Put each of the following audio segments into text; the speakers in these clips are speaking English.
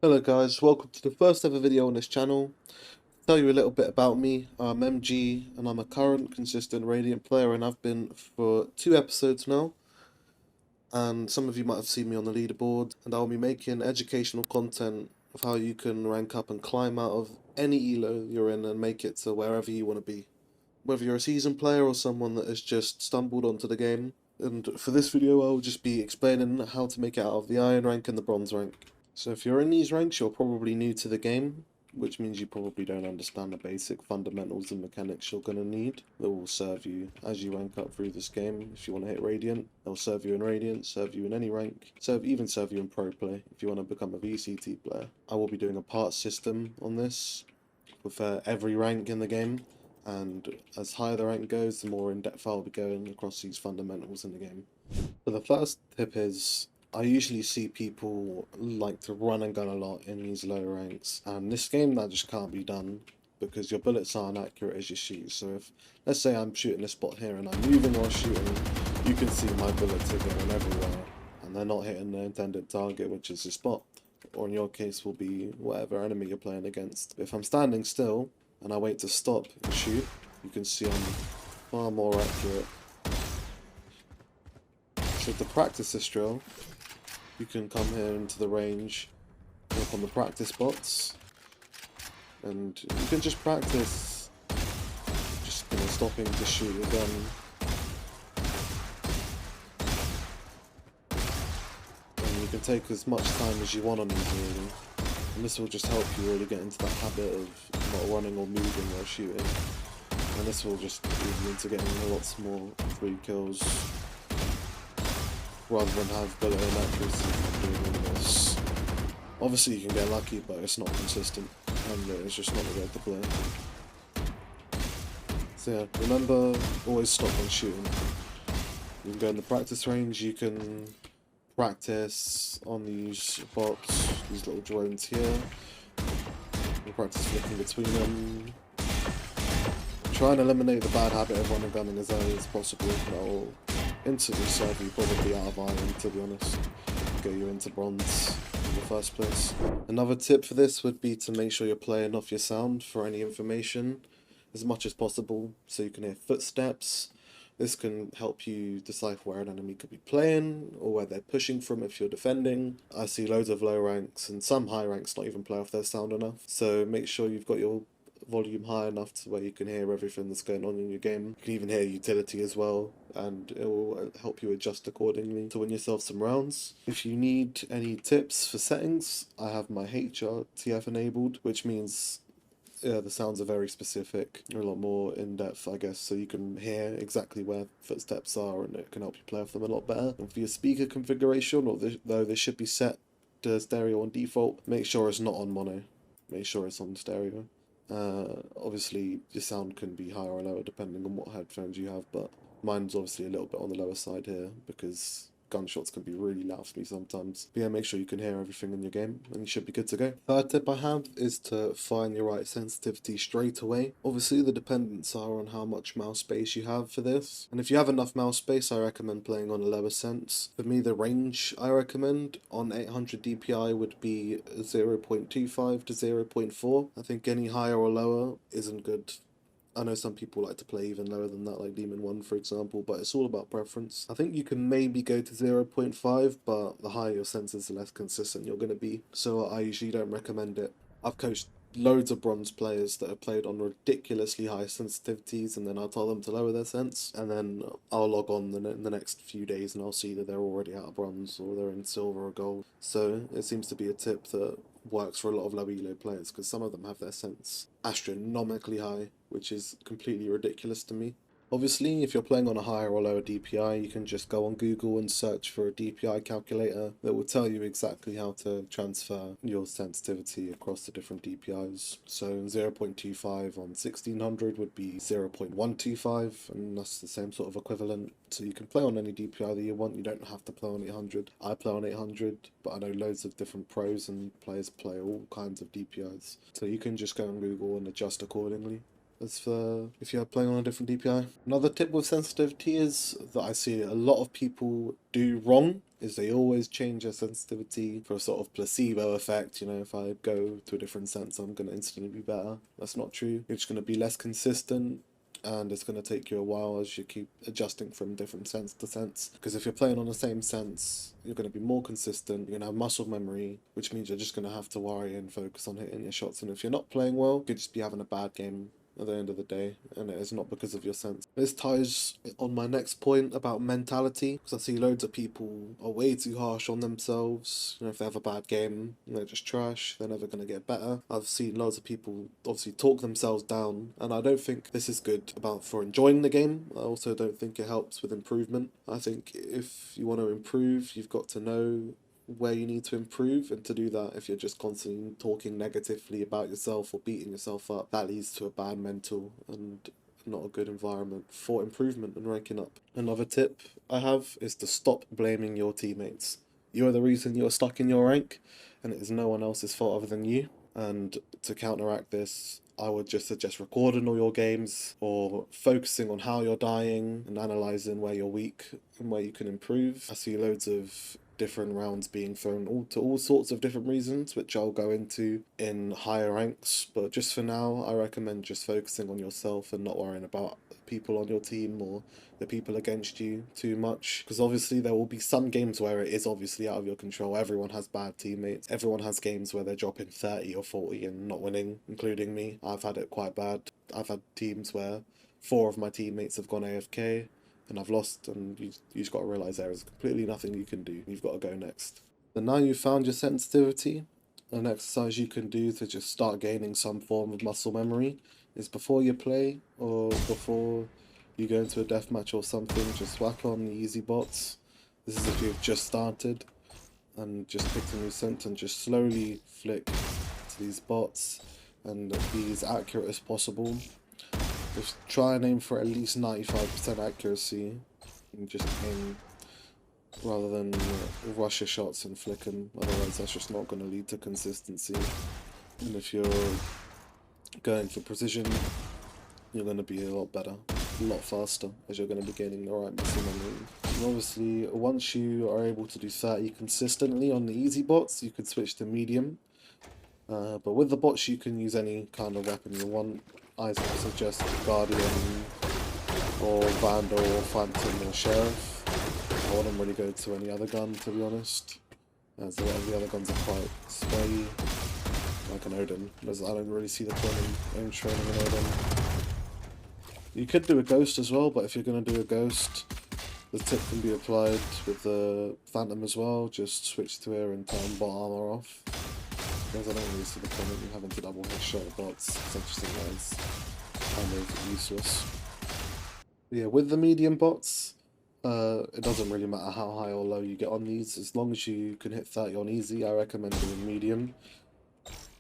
Hello guys, welcome to the first ever video on this channel. To tell you a little bit about me, I'm MG and I'm a current consistent Radiant player and I've been for 2 episodes now. And some of you might have seen me on the leaderboard, and I'll be making educational content of how you can rank up and climb out of any elo you're in and make it to wherever you want to be. Whether you're a seasoned player or someone that has just stumbled onto the game. And for this video I'll just be explaining how to make it out of the iron rank and the bronze rank. So if you're in these ranks, you're probably new to the game, which means you probably don't understand the basic fundamentals and mechanics you're going to need. That will serve you as you rank up through this game. If you want to hit Radiant, they'll serve you in Radiant, serve you in any rank, even serve you in Pro Play if you want to become a VCT player. I will be doing a part system on this with every rank in the game, and as higher the rank goes, the more in depth I'll be going across these fundamentals in the game. So the first tip is, I usually see people like to run and gun a lot in these low ranks, and this game that just can't be done because your bullets aren't accurate as you shoot. So if, let's say I'm shooting a spot here and I'm moving while shooting, you can see my bullets are going everywhere and they're not hitting the intended target, which is the spot, or in your case will be whatever enemy you're playing against. If I'm standing still and I wait to stop and shoot, you can see I'm far more accurate. So to practice this drill, you can come here into the range, look on the practice spots, and you can just practice just stopping to shoot your gun. And you can take as much time as you want on these really, and this will just help you really get into that habit of not running or moving while shooting, and this will just lead you into getting lots more free kills rather than have bullet inaccuracy from doing all this. Obviously you can get lucky, but it's not consistent, and it's just not the way to play. So yeah, remember, always stop when shooting. You can go in the practice range, you can practice on these bots, these little drones here. You can practice flicking between them. Try and eliminate the bad habit of running gunning as early as possible. That will instantly serve you probably out of iron, to be honest. Get you into bronze in the first place. Another tip for this would be to make sure you're playing off your sound for any information as much as possible, so you can hear footsteps. This can help you decipher where an enemy could be playing or where they're pushing from if you're defending. I see loads of low ranks and some high ranks not even play off their sound enough, so make sure you've got your volume high enough to where you can hear everything that's going on in your game. You can even hear utility as well, and it will help you adjust accordingly to win yourself some rounds. If you need any tips for settings, I have my HRTF enabled, which means the sounds are very specific, a lot more in-depth, I guess, so you can hear exactly where footsteps are, and it can help you play off them a lot better. And for your speaker configuration, though this should be set to stereo on default, make sure it's not on mono. Make sure it's on stereo. Obviously your sound can be higher or lower depending on what headphones you have, but mine's obviously a little bit on the lower side here because gunshots can be really loud for me sometimes. But yeah, make sure you can hear everything in your game and you should be good to go. Third tip I have is to find your right sensitivity straight away. Obviously the dependents are on how much mouse space you have for this, and if you have enough mouse space I recommend playing on a lower sense. For me, the range I recommend on 800 DPI would be 0.25 to 0.4. I think any higher or lower isn't good. I know some people like to play even lower than that, like Demon 1 for example, but it's all about preference. I think you can maybe go to 0.5, but the higher your sensors, the less consistent you're going to be, so I usually don't recommend it. I've coached loads of bronze players that have played on ridiculously high sensitivities, and then I'll tell them to lower their sense, and then I'll log on in the next few days and I'll see that they're already out of bronze or they're in silver or gold. So it seems to be a tip that works for a lot of low elo players, because some of them have their sense astronomically high, which is completely ridiculous to me. Obviously, if you're playing on a higher or lower DPI, you can just go on Google and search for a DPI calculator that will tell you exactly how to transfer your sensitivity across the different DPIs. So 0.25 on 1600 would be 0.125, and that's the same sort of equivalent. So you can play on any DPI that you want, you don't have to play on 800. I play on 800, but I know loads of different pros and players play all kinds of DPIs. So you can just go on Google and adjust accordingly. as for if you're playing on a different DPI. Another tip with sensitivity is that I see a lot of people do wrong is they always change their sensitivity for a sort of placebo effect. You know, if I go to a different sense, I'm going to instantly be better. That's not true. You're just going to be less consistent, and it's going to take you a while as you keep adjusting from different sense to sense. Because if you're playing on the same sense, you're going to be more consistent, you're going to have muscle memory, which means you're just going to have to worry and focus on hitting your shots. And if you're not playing well, you could just be having a bad game at the end of the day, and it is not because of your sense. This ties on my next point about mentality, because I see loads of people are way too harsh on themselves. You know, if they have a bad game, they're just trash, they're never going to get better. I've seen loads of people obviously talk themselves down, and I don't think this is good for enjoying the game. I also don't think it helps with improvement. I think if you want to improve, you've got to know where you need to improve, and to do that, if you're just constantly talking negatively about yourself or beating yourself up, that leads to a bad mental and not a good environment for improvement and ranking up. Another tip I have is to stop blaming your teammates. You are the reason you're stuck in your rank, and it is no one else's fault other than you. And to counteract this, I would just suggest recording all your games or focusing on how you're dying and analysing where you're weak and where you can improve. I see loads of different rounds being thrown to all sorts of different reasons, which I'll go into in higher ranks. But just for now, I recommend just focusing on yourself and not worrying about people on your team or the people against you too much, because obviously there will be some games where it is obviously out of your control. Everyone has bad teammates. Everyone has games where they're dropping 30 or 40 and not winning, including me. I've had it quite bad. I've had teams where 4 of my teammates have gone AFK and I've lost, and you just got to realize there is completely nothing you can do. You've got to go next. And now you've found your sensitivity, an exercise you can do to just start gaining some form of muscle memory is before you play or before you go into a deathmatch or something, just whack on the easy bots. This is if you've just started and just picked a new scent, and just slowly flick to these bots and be as accurate as possible. Just try and aim for at least 95% accuracy and just aim rather than rush your shots and flick them. Otherwise that's just not going to lead to consistency. And if you're going for precision, you're going to be a lot better, a lot faster, as you're going to be gaining the right muscle memory. And obviously, once you are able to do 30 consistently on the easy bots, you can switch to medium. But with the bots, you can use any kind of weapon you want. I suggest Guardian or Vandal or Phantom or Sheriff. I wouldn't really go to any other gun, to be honest, as a lot of the other guns are quite swayy, like an Odin. I don't really see the point in aim training an Odin. You could do a Ghost as well, but if you're going to do a Ghost, the tip can be applied with the Phantom as well. Just switch to her and turn bot armor off, because I don't really see the point in having to double headshot bots, because I just think that is kind of useless. But yeah, with the medium bots, it doesn't really matter how high or low you get on these. As long as you can hit 30 on easy, I recommend doing medium.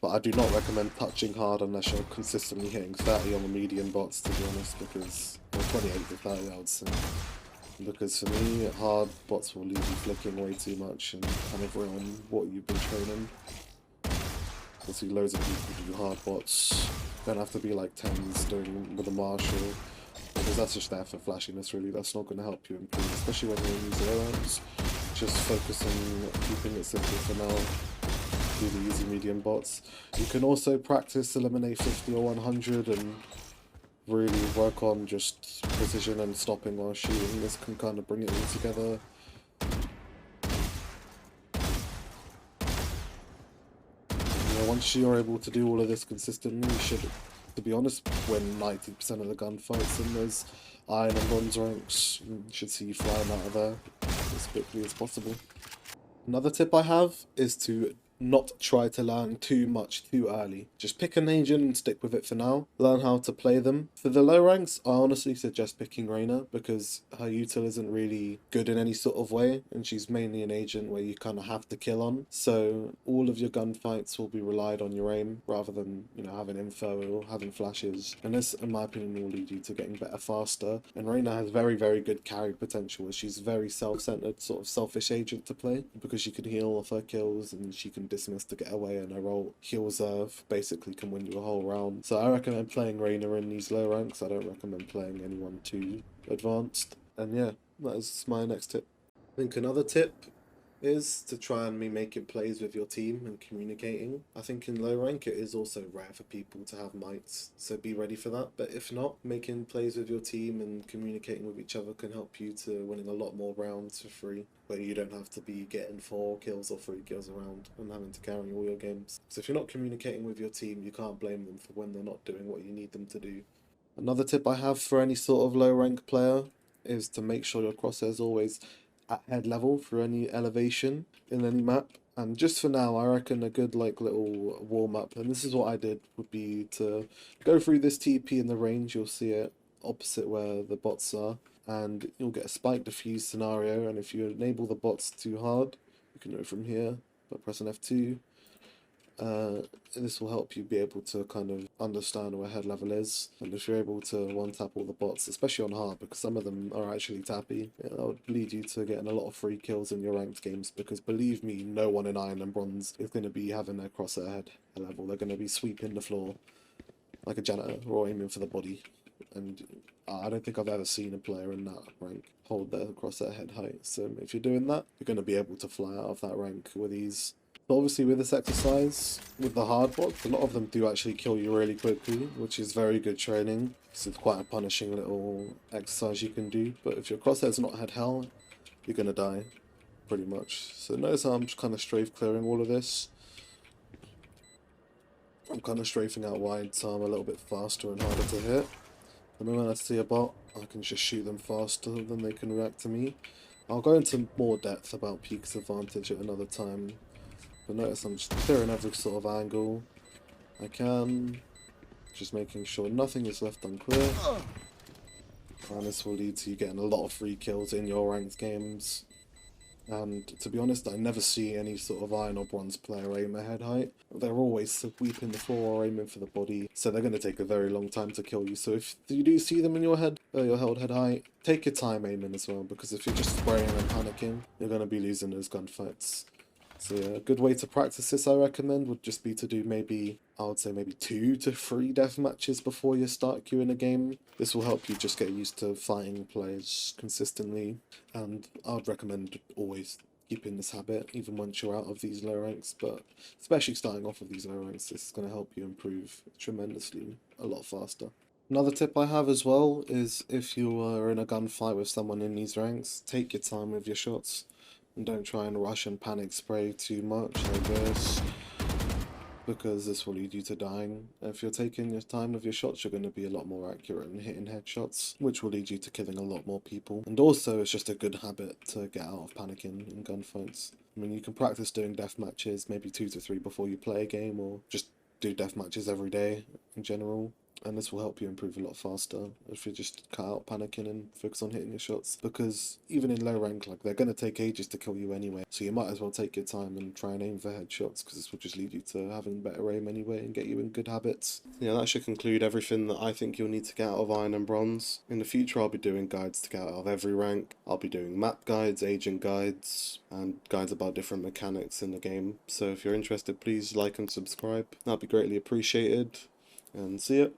But I do not recommend touching hard unless you're consistently hitting 30 on the medium bots, to be honest, because, well, 28 to 30 I would say. Because for me, hard bots will leave you flicking way too much and kind of ruin what you've been training. I see loads of people do hard bots. Don't have to be like 10s doing with a marshal, because that's just there for flashiness really. That's not going to help you improve, especially when you're using rounds. Just focus on keeping it simple for now. Do the easy medium bots. You can also practice eliminate 50 or 100 and really work on just precision and stopping while shooting. This can kind of bring it all together. Once you're able to do all of this consistently, you should, to be honest, win 90% of the gunfights in those iron and bronze ranks. You should see you flying out of there as quickly as possible. Another tip I have is to not try to learn too much too early. Just pick an agent and stick with it for now. Learn how to play them. For the low ranks, I honestly suggest picking Reyna, because her util isn't really good in any sort of way, and she's mainly an agent where you kind of have to kill on. So all of your gunfights will be relied on your aim rather than, you know, having info or having flashes. And this, in my opinion, will lead you to getting better faster. And Reyna has very, very good carry potential, as she's very self-centered, sort of selfish agent to play, because she can heal off her kills and she can dismiss to get away, and a roll heal reserve basically can win you a whole round. So I recommend playing Reyna in these low ranks. I don't recommend playing anyone too advanced. And yeah, that is my next tip. I think another tip is to try and be making plays with your team and communicating. I think in low rank it is also rare for people to have mites, so be ready for that. But if not, making plays with your team and communicating with each other can help you to winning a lot more rounds for free, where you don't have to be getting 4 kills or 3 kills around and having to carry all your games. So if you're not communicating with your team, you can't blame them for when they're not doing what you need them to do. Another tip I have for any sort of low rank player is to make sure your crosshairs always at head level for any elevation in any map. And just for now, I reckon a good like little warm up, and this is what I did, would be to go through this TP in the range. You'll see it opposite where the bots are, and you'll get a spike diffuse scenario. And if you enable the bots too hard, you can go from here by pressing F2. This will help you be able to kind of understand where head level is, and if you're able to one tap all the bots, especially on hard, because some of them are actually tappy, that would lead you to getting a lot of free kills in your ranked games, because believe me, no one in Iron and Bronze is going to be having their crosshair head level. They're going to be sweeping the floor like a janitor or aiming for the body, and I don't think I've ever seen a player in that rank hold their crosshair head height. So if you're doing that, you're going to be able to fly out of that rank with ease. But obviously with this exercise, with the hard bots, a lot of them do actually kill you really quickly, which is very good training. So it's quite a punishing little exercise you can do. But if your crosshair's not had hell, you're going to die, pretty much. So notice how I'm just kind of strafe clearing all of this. I'm kind of strafing out wide, so I'm a little bit faster and harder to hit. The moment I see a bot, I can just shoot them faster than they can react to me. I'll go into more depth about Peak's advantage at another time. But notice I'm just clearing every sort of angle I can, just making sure nothing is left unclear. And this will lead to you getting a lot of free kills in your ranked games. And to be honest, I never see any sort of Iron or Bronze player aim at head height. They're always sweeping the floor or aiming for the body, so they're going to take a very long time to kill you. So if you do see them in your head, your held head height, take your time aiming as well, because if you're just spraying and panicking, you're going to be losing those gunfights. So yeah, a good way to practice this, I recommend, would just be to do maybe, I would say maybe 2 to 3 death matches before you start queuing a game. This will help you just get used to fighting players consistently, and I would recommend always keeping this habit, even once you're out of these low ranks, but especially starting off with these low ranks, this is going to help you improve tremendously, a lot faster. Another tip I have as well is if you are in a gunfight with someone in these ranks, take your time with your shots. And don't try and rush and panic spray too much, I guess, because this will lead you to dying. If you're taking your time with your shots, you're going to be a lot more accurate in hitting headshots, which will lead you to killing a lot more people. And also, it's just a good habit to get out of panicking in gunfights. I mean, you can practice doing death matches, maybe 2 to 3 before you play a game, or just do death matches every day in general. And this will help you improve a lot faster if you just cut out panicking and focus on hitting your shots. Because even in low rank, like, they're going to take ages to kill you anyway. So you might as well take your time and try and aim for headshots, because this will just lead you to having better aim anyway and get you in good habits. Yeah, that should conclude everything that I think you'll need to get out of Iron and Bronze. In the future, I'll be doing guides to get out of every rank. I'll be doing map guides, agent guides, and guides about different mechanics in the game. So if you're interested, please like and subscribe. That'd be greatly appreciated. And see ya.